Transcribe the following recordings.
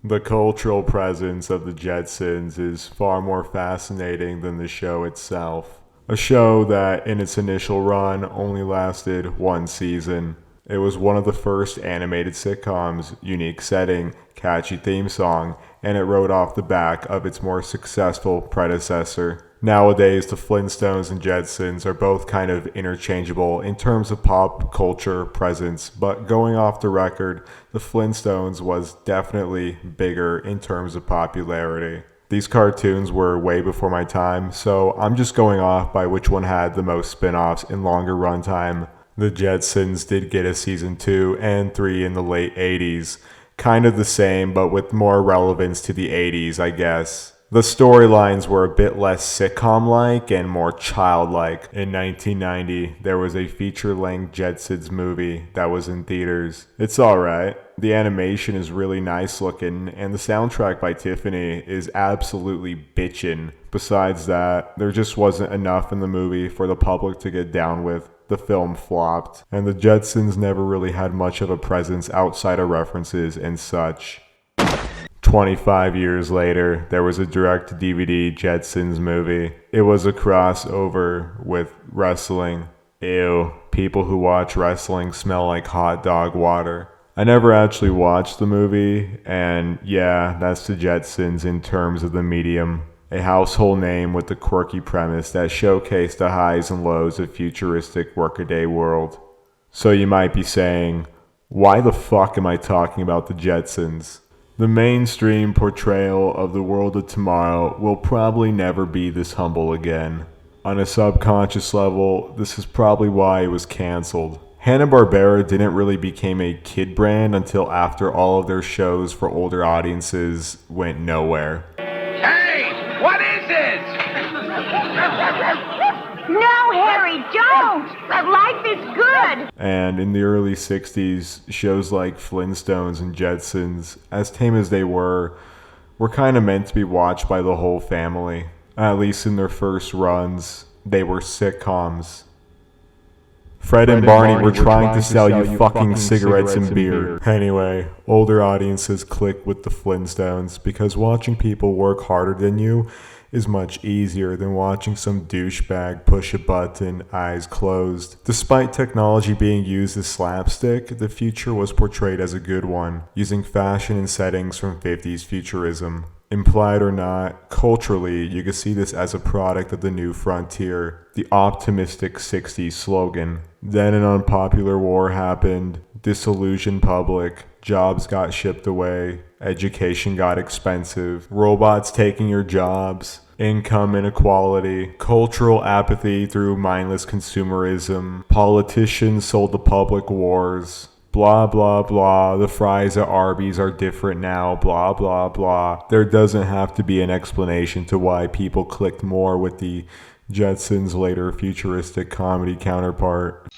The cultural presence of the Jetsons is far more fascinating than the show itself. A show that, in its initial run, only lasted one season. It was one of the first animated sitcoms, unique setting, catchy theme song, and it rode off the back of its more successful predecessor. Nowadays, the Flintstones and Jetsons are both kind of interchangeable in terms of pop culture presence, but going off the record, the Flintstones was definitely bigger in terms of popularity. These cartoons were way before my time, so I'm just going off by which one had the most spin-offs and longer runtime. The Jetsons did get a season 2 and 3 in the late 80s. Kind of the same, but with more relevance to the 80s, I guess. The storylines were a bit less sitcom-like and more childlike. In 1990, there was a feature-length Jetsons movie that was in theaters. It's alright. The animation is really nice looking, and the soundtrack by Tiffany is absolutely bitchin'. Besides that, there just wasn't enough in the movie for the public to get down with. The film flopped, and the Jetsons never really had much of a presence outside of references and such. 25 years later, there was a direct-to-DVD Jetsons movie. It was a crossover with wrestling. Ew, people who watch wrestling smell like hot dog water. I never actually watched the movie, and yeah, that's the Jetsons in terms of the medium. A household name with a quirky premise that showcased the highs and lows of futuristic workaday world. So you might be saying, why the fuck am I talking about the Jetsons? The mainstream portrayal of the world of tomorrow will probably never be this humble again. On a subconscious level, this is probably why it was cancelled. Hanna-Barbera didn't really become a kid brand until after all of their shows for older audiences went nowhere. Hey, what is it? No, Harry, don't! Life is good! And in the early 60s, shows like Flintstones and Jetsons, as tame as they were kind of meant to be watched by the whole family. At least in their first runs, they were sitcoms. Fred and Barney were trying to sell you fucking cigarettes and beer. Anyway, older audiences click with the Flintstones because watching people work harder than you is much easier than watching some douchebag push a button, eyes closed. Despite technology being used as slapstick, the future was portrayed as a good one, using fashion and settings from 50s futurism. Implied or not, culturally, you could see this as a product of the new frontier, the optimistic 60s slogan. Then an unpopular war happened, disillusioned public, jobs got shipped away, education got expensive, robots taking your jobs, income inequality, cultural apathy through mindless consumerism, politicians sold the public wars, blah blah blah, the fries at Arby's are different now, blah blah blah. There doesn't have to be an explanation to why people clicked more with the Jetsons' later futuristic comedy counterpart.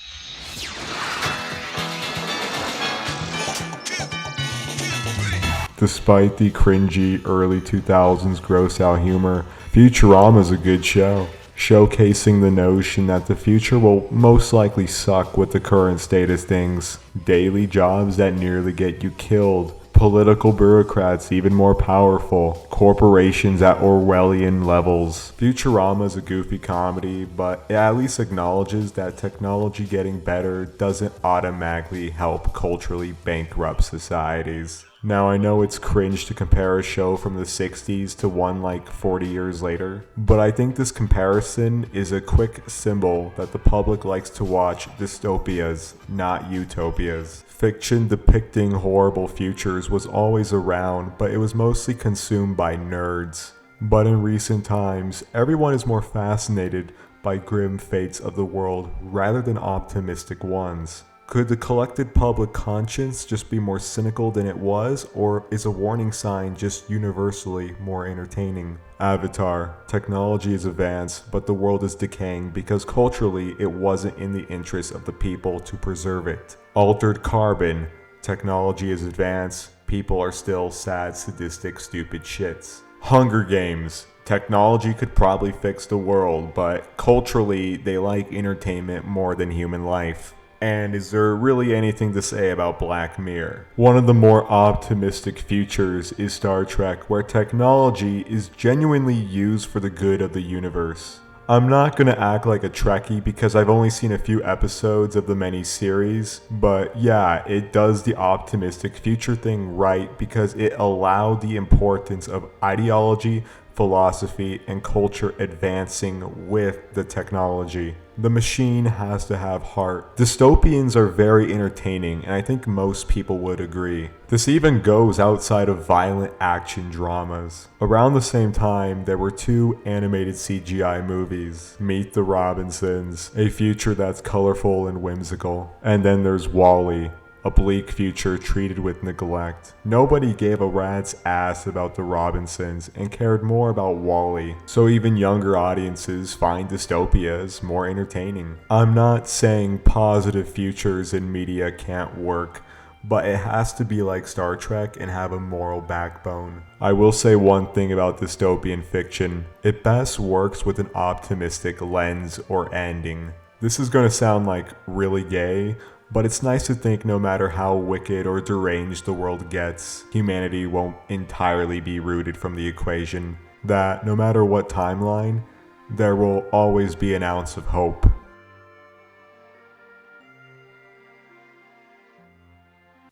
Despite the cringy early 2000s gross-out humor, Futurama's a good show, showcasing the notion that the future will most likely suck with the current status things. Daily jobs that nearly get you killed, political bureaucrats even more powerful, corporations at Orwellian levels. Futurama is a goofy comedy, but it at least acknowledges that technology getting better doesn't automatically help culturally bankrupt societies. Now, I know it's cringe to compare a show from the 60s to one like 40 years later, but I think this comparison is a quick symbol that the public likes to watch dystopias, not utopias. Fiction depicting horrible futures was always around, but it was mostly consumed by nerds. But in recent times, everyone is more fascinated by grim fates of the world rather than optimistic ones. Could the collected public conscience just be more cynical than it was, or is a warning sign just universally more entertaining? Avatar. Technology is advanced, but the world is decaying because culturally it wasn't in the interest of the people to preserve it. Altered Carbon. Technology is advanced, people are still sad, sadistic, stupid shits. Hunger Games. Technology could probably fix the world, but culturally they like entertainment more than human life. And is there really anything to say about Black Mirror? One of the more optimistic futures is Star Trek, where technology is genuinely used for the good of the universe. I'm not gonna act like a Trekkie because I've only seen a few episodes of the many series, but yeah, it does the optimistic future thing right because it allowed the importance of ideology, philosophy, and culture advancing with the technology. The machine has to have heart. Dystopians are very entertaining, and I think most people would agree. This even goes outside of violent action dramas. Around the same time, there were 2 animated CGI movies, Meet the Robinsons, a future that's colorful and whimsical, and then there's WALL-E, a bleak future treated with neglect. Nobody gave a rat's ass about the Robinsons and cared more about WALL-E, so even younger audiences find dystopias more entertaining. I'm not saying positive futures in media can't work, but it has to be like Star Trek and have a moral backbone. I will say one thing about dystopian fiction. It best works with an optimistic lens or ending. This is gonna sound like really gay, but it's nice to think no matter how wicked or deranged the world gets, humanity won't entirely be rooted from the equation. That no matter what timeline, there will always be an ounce of hope.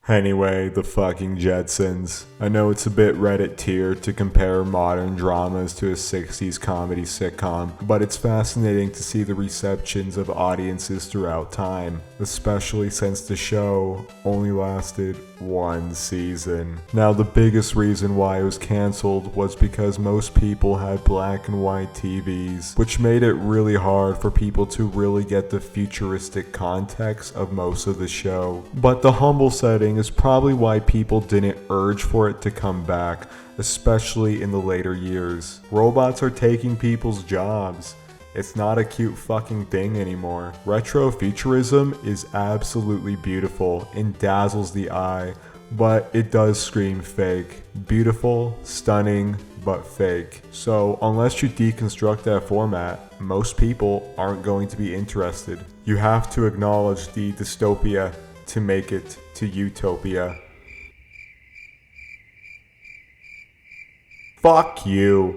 Anyway, the fucking Jetsons. I know it's a bit Reddit tier to compare modern dramas to a 60s comedy sitcom, but it's fascinating to see the receptions of audiences throughout time, especially since the show only lasted 1 season. Now, the biggest reason why it was cancelled was because most people had black and white TVs, which made it really hard for people to really get the futuristic context of most of the show. But the humble setting is probably why people didn't urge for it to come back, especially in the later years. Robots are taking people's jobs. It's not a cute fucking thing anymore. Retrofuturism is absolutely beautiful and dazzles the eye, but it does scream fake. Beautiful, stunning, but fake. So unless you deconstruct that format, most people aren't going to be interested. You have to acknowledge the dystopia to make it to utopia. Fuck you.